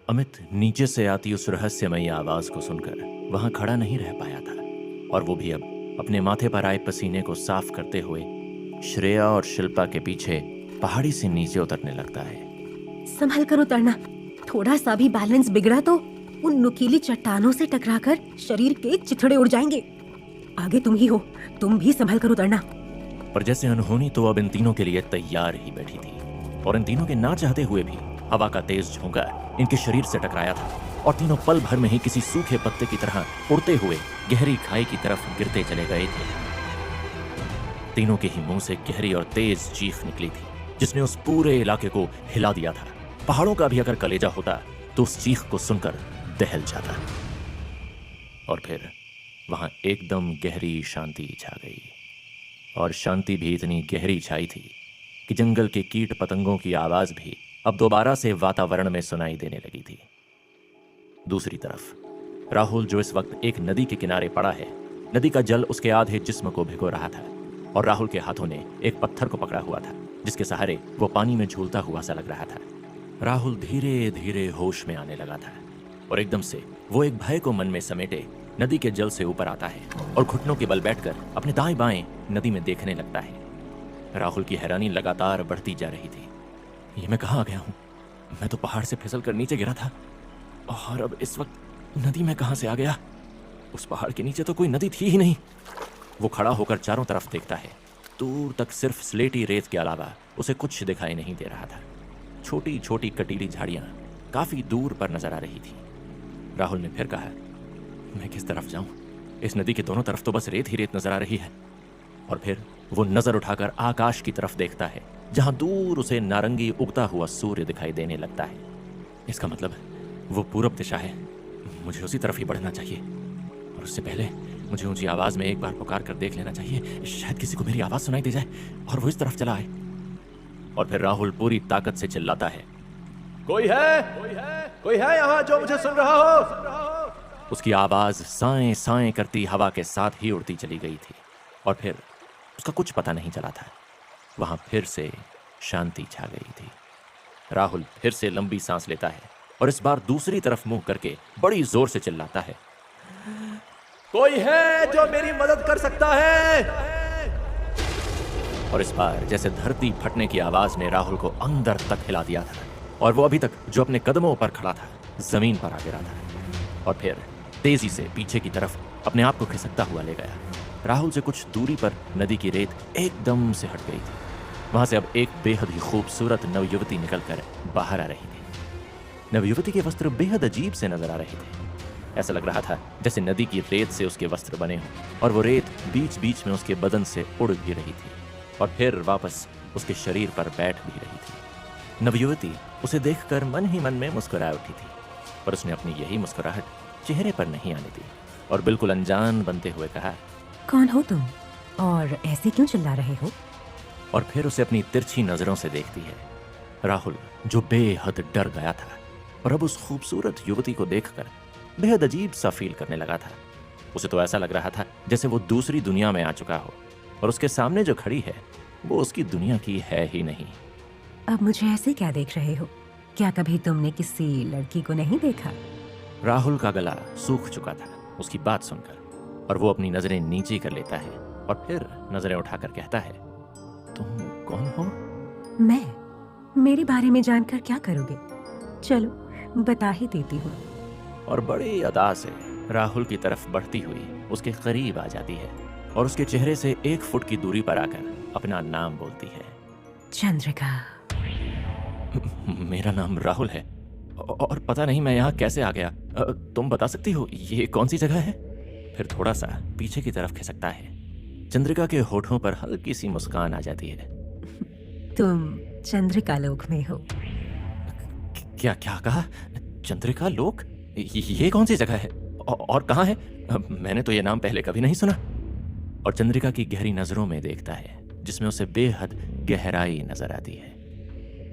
अमित नीचे से आती उस रहस्यमयी आवाज को सुनकर वहां खड़ा नहीं रह पाया था, और वो भी अब अपने माथे पर आए पसीने को साफ करते हुए श्रेया और शिल्पा के पीछे पहाड़ी से नीचे उतरने लगता है। संभल कर उतरना, थोड़ा सा भी बैलेंस बिगड़ा तो उन नुकीली चट्टानों से टकराकर शरीर के चिथड़े उड़ जाएंगे। आगे तुम ही हो, तुम भी संभल कर उतरना। पर जैसे अनहोनी तो अब इन तीनों के लिए तैयार ही बैठी थी, और इन तीनों के ना चाहते हुए भी हवा का तेज झोंका इनके शरीर से टकराया था, और तीनों पल भर में ही किसी सूखे पत्ते की तरह उड़ते हुए गहरी खाई की तरफ गिरते चले गए थे। तीनों के ही मुंह से गहरी और तेज चीख निकली थी, जिसने उस पूरे इलाके को हिला दिया था। पहाड़ों का भी अगर कलेजा होता तो उस चीख को सुनकर दहल जाता। और फिर वहां एकदम गहरी शांति छा गई, और शांति भी इतनी गहरी छाई थी कि जंगल के कीट पतंगों की आवाज भी अब दोबारा से वातावरण में सुनाई देने लगी थी। दूसरी तरफ राहुल, जो इस वक्त एक नदी के किनारे पड़ा है, नदी का जल उसके आधे जिस्म को भिगो रहा था, और राहुल के हाथों ने एक पत्थर को पकड़ा हुआ था, जिसके सहारे वो पानी में झूलता हुआ सा लग रहा था। राहुल धीरे धीरे होश में आने लगा था, और एकदम से वो एक भय को मन में समेटे नदी के जल से ऊपर आता है और घुटनों के बल बैठकर अपने दाएं बाएं नदी में देखने लगता है। राहुल की हैरानी लगातार बढ़ती जा रही थी। ये मैं कहाँ आ गया हूँ? मैं तो पहाड़ से फिसल कर नीचे गिरा था, और अब इस वक्त नदी में कहाँ से आ गया? उस पहाड़ के नीचे तो कोई नदी थी ही नहीं। वो खड़ा होकर चारों तरफ देखता है। दूर तक सिर्फ स्लेटी रेत के अलावा उसे कुछ दिखाई नहीं दे रहा था। छोटी छोटी कटीली झाड़ियां काफी दूर पर नजर आ रही थी। राहुल ने फिर कहा, मैं किस तरफ जाऊं? इस नदी के दोनों तरफ तो बस रेत ही रेत नजर आ रही है। और फिर वो नजर उठाकर आकाश की तरफ देखता है, जहां दूर उसे नारंगी उगता हुआ सूर्य दिखाई देने लगता है। इसका मतलब वो पूरब दिशा है। मुझे उसी तरफ ही बढ़ना चाहिए, और उससे पहले मुझे ऊंची आवाज में एक बार पुकार कर देख लेना चाहिए। शायद किसी को मेरी आवाज सुनाई दे जाए और वो इस तरफ चला आए। और फिर राहुल पूरी ताकत से चिल्लाता है, कोई है? कोई है यहाँ जो मुझे सुन रहा हो? उसकी आवाज साएं साएं करती हवा के साथ ही उड़ती चली गई थी, और फिर उसका कुछ पता नहीं चला था। वहां फिर से शांति छा गई थी। राहुल फिर से लंबी सांस लेता है, और इस बार दूसरी तरफ मुंह करके बड़ी जोर से चिल्लाता है, कोई है जो मेरी मदद कर सकता है? और इस बार जैसे धरती फटने की आवाज ने राहुल को अंदर तक हिला दिया था, और वो अभी तक जो अपने कदमों पर खड़ा था जमीन पर आ गिरा था, और फिर तेजी से पीछे की तरफ अपने आप को खिसकता हुआ ले गया। राहुल से कुछ दूरी पर नदी की रेत एकदम से हट गई थी। वहां से अब एक बेहद ही खूबसूरत नवयुवती निकलकर बाहर आ रही थी। नवयुवती के वस्त्र बेहद अजीब से नजर आ रहे थे। ऐसा लग रहा था जैसे नदी की रेत से उसके वस्त्र बने हों, और वो रेत बीच बीच में उसके बदन से उड़ भी रही थी, और फिर वापस उसके शरीर पर बैठ भी रही थी। नवयुवती उसे देखकर मन ही मन में मुस्कुरा उठी थी, पर उसने अपनी यही मुस्कुराहट चेहरे पर नहीं आने दी, और बिल्कुल अनजान बनते हुए कहा, कौन हो तुम, और ऐसे क्यों चिल्ला रहे हो? और फिर उसे अपनी तिरछी नजरों से देखती है। राहुल, जो बेहद डर गया था, और अब उस खूबसूरत युवती को देखकर बेहद अजीब सा फील करने लगा था। उसे तो ऐसा लग रहा था जैसे वो दूसरी दुनिया में आ चुका हो, और उसके सामने जो खड़ी है वो उसकी दुनिया की है ही नहीं। अब मुझे ऐसे क्या देख रहे हो? क्या कभी तुमने किसी लड़की को नहीं देखा? राहुल का गला सूख चुका था उसकी बात सुनकर, और वो अपनी नजरें नीचे कर लेता है, और फिर नजरें उठाकर कहता है, तुम कौन हो? मैं? मेरे बारे में जानकर क्या करोगे? चलो बता ही देती हूँ। और बड़ी अदा से राहुल की तरफ बढ़ती हुई उसके करीब आ जाती है, और उसके चेहरे से 1 फुट की दूरी पर आकर अपना नाम बोलती है, चंद्रिका। मेरा नाम राहुल है, और पता नहीं मैं यहाँ कैसे आ गया। तुम बता सकती हो ये कौन सी जगह है? फिर थोड़ा सा पीछे की तरफ खिसकता है। चंद्रिका के होठों पर हल्की सी मुस्कान आ जाती है। तुम चंद्रिका लोक में हो। क्या क्या कहा? चंद्रिका लोक? ये कौन सी जगह है, और कहाँ है? मैंने तो ये नाम पहले कभी नहीं सुना। और चंद्रिका की गहरी नजरों में देखता है, जिसमें उसे बेहद गहराई नजर आती है।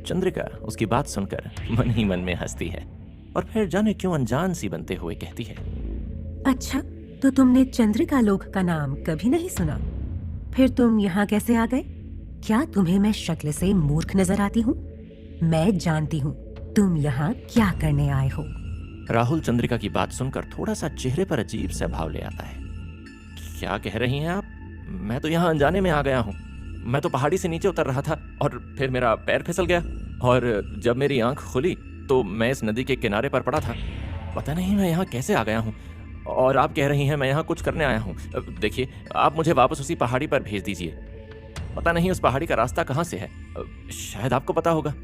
चंद्रिका उसकी बात सुनकर मन ही मन में हंसती है, और फिर जाने क्यों अनजान सी बनते हुए कहती है, अच्छा, तो तुमने चंद्रिका लोक का नाम कभी नहीं सुना? फिर तुम यहाँ कैसे आ गए? क्या तुम्हें मैं शक्ल से मूर्ख नजर आती हूँ? मैं जानती हूँ तुम यहाँ क्या करने आए हो? राहुल चंद्रिका की बात सुनकर थोड़ा सा चेहरे पर अजीब सा भाव ले आता है। क्या कह रही हैं आप? मैं तो यहाँ अनजाने में आ गया हूँ। मैं तो पहाड़ी से नीचे उतर रहा था और फिर मेरा पैर फिसल गया और जब मेरी आंख खुली तो मैं इस नदी के किनारे पर पड़ा था। पता नहीं मैं यहाँ कैसे आ गया हूँ और आप कह रही हैं मैं यहाँ कुछ करने आया हूँ। देखिए, आप मुझे वापस उसी पहाड़ी पर भेज दीजिए। पता नहीं उस पहाड़ी का रास्ता कहाँ से है, शायद आपको पता होगा।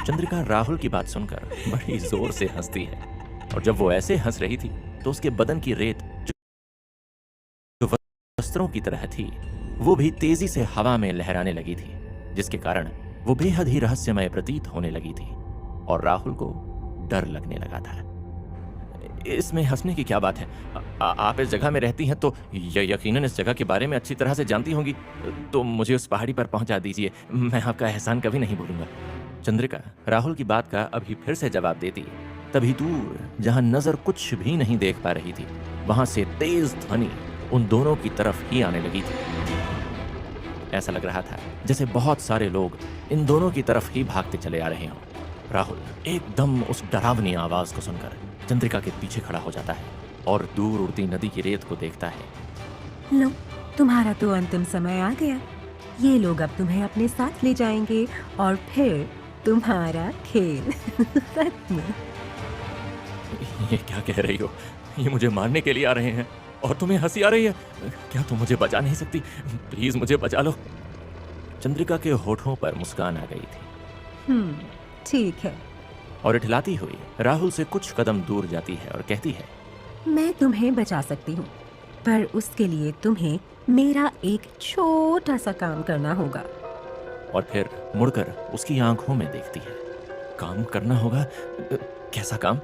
चंद्रिका राहुल की बात सुनकर बड़ी जोर से हंसती है और जब वो ऐसे हंस रही थी तो उसके बदन की रेत जो वस्त्रों की तरह थी वो भी तेजी से हवा में लहराने लगी थी, जिसके कारण वो बेहद ही रहस्यमय प्रतीत होने लगी थी और राहुल को डर लगने लगा था। इसमें हंसने की क्या बात है? आप इस जगह में रहती हैं तो यकीनन इस जगह के बारे में अच्छी तरह से जानती होंगी, तो मुझे उस पहाड़ी पर पहुंचा दीजिए। मैं आपका एहसान कभी नहीं भूलूंगा। चंद्रिका राहुल की बात का अभी फिर से जवाब देती, तभी दूर जहां नजर कुछ भी नहीं देख पा रही थी वहां से तेज ध्वनि उन दोनों की तरफ ही आने लगी थी। ऐसा लग रहा था जैसे बहुत सारे लोग इन दोनों की तरफ ही भागते चले आ रहे हों। राहुल एकदम उस डरावनी आवाज को सुनकर चंद्रिका के पीछे खड़ा हो जाता है और दूर उड़ती नदी की रेत को देखता है। लो, तुम्हारा तो अंतिम समय आ गया। ये लोग अब तुम्हें अपने साथ ले जाएंगे और फिर तुम्हारा खेल खत्म। ये क्या कह रही हो? ये मुझे मारने के लिए आ रहे हैं और तुम्हें हंसी आ रही है? क्या तुम मुझे बचा नहीं सकती? प्लीज मुझे बचा लो। चंद्रिका के होठों पर मुस्कान आ गई थी। ठीक है। और इठलाती हुई राहुल से कुछ कदम दूर जाती है और कहती है, मैं तुम्हें बचा सकती हूँ, पर उसके लिए तुम्हें मेरा एक छोटा सा काम करना होगा। और फिर मुड़कर उसकी आंखों में देखती है। काम करना होगा? कैसा काम?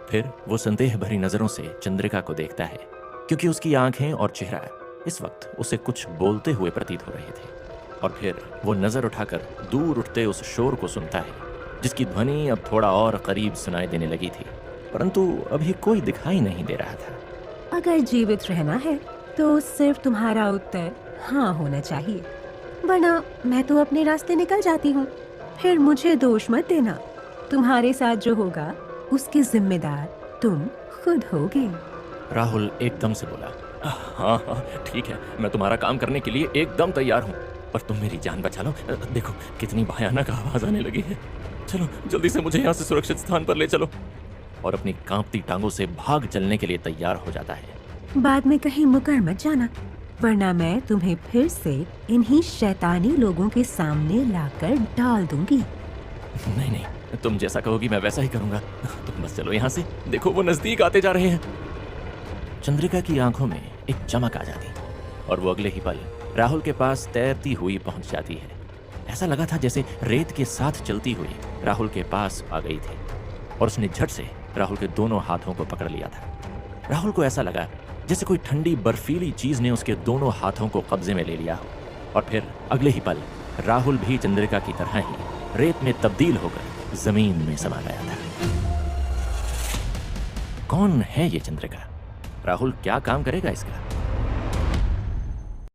फिर वो संदेह भरी नजरों से चंद्रिका को देखता है, क्योंकि उसकी आंखें और चेहरा इस वक्त उसे कुछ बोलते हुए प्रतीत हो रहे थे। और फिर वो नजर उठाकर दूर उठते उस शोर को सुनता है, जिसकी ध्वनि अब थोड़ा और करीब सुनाई देने लगी थी, परंतु अभी कोई दिखाई नहीं दे रहा था। अगर जीवित रहना है तो सिर्फ तुम्हारा उत्तर हाँ होना चाहिए, वरना मैं तो अपने रास्ते निकल जाती हूँ। फिर मुझे दोष मत देना। तुम्हारे साथ जो होगा उसके जिम्मेदार तुम खुद होगे। राहुल एकदम से बोला, हाँ हाँ ठीक है, मैं तुम्हारा काम करने के लिए एकदम तैयार हूँ, पर तुम मेरी जान बचा लो। देखो कितनी भयानक आवाज आने लगी है। चलो जल्दी से मुझे यहाँ से सुरक्षित स्थान पर ले चलो। और अपनी कांपती टांगों से भाग चलने के लिए तैयार हो जाता है। बाद में कहीं मुकर मत जाना, वरना मैं तुम्हें फिर से इन्हीं शैतानी लोगों के सामने लाकर डाल दूंगी। नहीं नहीं, तुम जैसा कहोगी मैं वैसा ही करूंगा। तुम बस चलो यहाँ से। देखो वो नजदीक आते जा रहे हैं। चंद्रिका की आंखों में एक चमक आ जाती और वो अगले ही पल राहुल के पास तैरती हुई पहुंच जाती है। ऐसा लगा था जैसे रेत के साथ चलती हुई राहुल के पास आ गई थी और उसने झट से राहुल के दोनों हाथों को पकड़ लिया था। राहुल को ऐसा लगा जैसे कोई ठंडी बर्फीली चीज ने उसके दोनों हाथों को कब्जे में ले लिया हो। और फिर अगले ही पल राहुल भी चंद्रिका की तरह ही रेत में तब्दील होकर जमीन में समा गया था। कौन है ये चंद्रिका? राहुल क्या काम करेगा इसका?